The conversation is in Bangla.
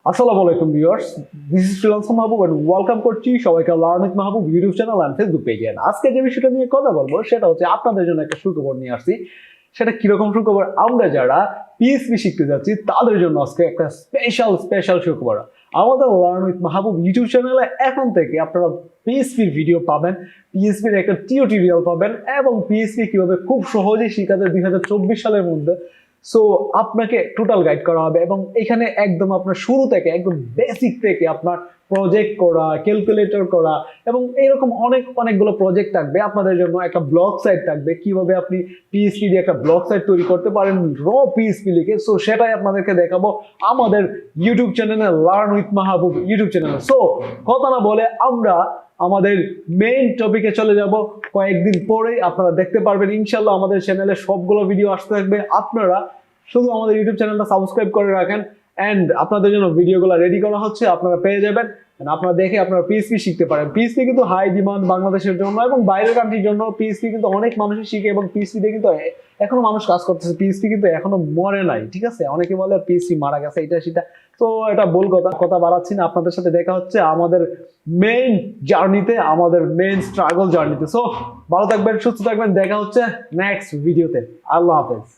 আসসালামু আলাইকুম viewers, this is freelancer Mahbub and welcome করছি সবাইকে learn with Mahbub YouTube channel and Facebook পেজে। আজকে যে বিষয়টা নিয়ে কথা বলবো সেটা হচ্ছে আপনাদের জন্য একটা সুখবর নিয়ে আসছি। সেটা কিরকম সুখবর? আমরা যারা পিএইচপি শিখতে যাচ্ছি তাদের জন্য আজকে একটা স্পেশাল সুখবর। আমাদের লার্ন উইথ মাহবুব ইউটিউব চ্যানেলে এখন থেকে আপনারা পিএইচপির ভিডিও পাবেন, পিএইচপির একটা টিউটোরিয়াল পাবেন এবং পিএইচপি কিভাবে খুব সহজেই শেখাতে 2024 সালের মধ্যে সো আপনাকে টোটাল গাইড করা হবে এবং এখানে একদম আপনার শুরু থেকে একদম বেসিক থেকে আপনার প্রজেক্ট করা, ক্যালকুলেটর করা এবং এরকম অনেকগুলো প্রজেক্ট থাকবে আপনাদের জন্য। একটা ব্লগ সাইট থাকবে, কিভাবে আপনি পিএইচপি দিয়ে একটা ব্লগ সাইট তৈরি করতে পারেন র পিএইচপি লিখে। সো সেটাই আপনাদেরকে দেখাবো আমাদের ইউটিউব চ্যানেলে, লার্ন উইথ মাহবুব ইউটিউব চ্যানেলে। সো কথা না বলে আমরা আমাদের মেইন টপিকে চলে যাব। কয়েকদিন পরে আপনারা দেখতে পারবেন ইনশাল্লাহ আমাদের চ্যানেলে সবগুলো ভিডিও আসতে থাকবে। আপনারা শুধু আমাদের ইউটিউব চ্যানেলটা সাবস্ক্রাইব করে রাখেন এন্ড আপনাদের জন্য ভিডিওগুলো রেডি করা হচ্ছে, আপনারা পেয়ে যাবেন। আপনারা দেখে আপনারা পিএইচপি শিখতে পারেন। পিএইচপি কিন্তু হাই ডিমান্ড বাংলাদেশের জন্য এবং বাইরের কান্ট্রির জন্য। পিএইচপি কিন্তু অনেক মানুষই শিখে এবং পিএইচপি দিয়ে কিন্তু এখনো মানুষ কাজ করতেছে। পিএইচপি কিন্তু এখনো মরে নাই, ঠিক আছে? অনেকে বলে পিএইচপি মারা গেছে, এটা সেটা, তো এটা ভুল কথা বাড়াচ্ছি না। আপনাদের সাথে দেখা হচ্ছে আমাদের মেইন জার্নিতে, আমাদের মেইন স্ট্রাগল জার্নিতে। সো ভালো থাকবেন, সুস্থ থাকবেন, দেখা হচ্ছে নেক্সট ভিডিওতে। আল্লাহ হাফেজ।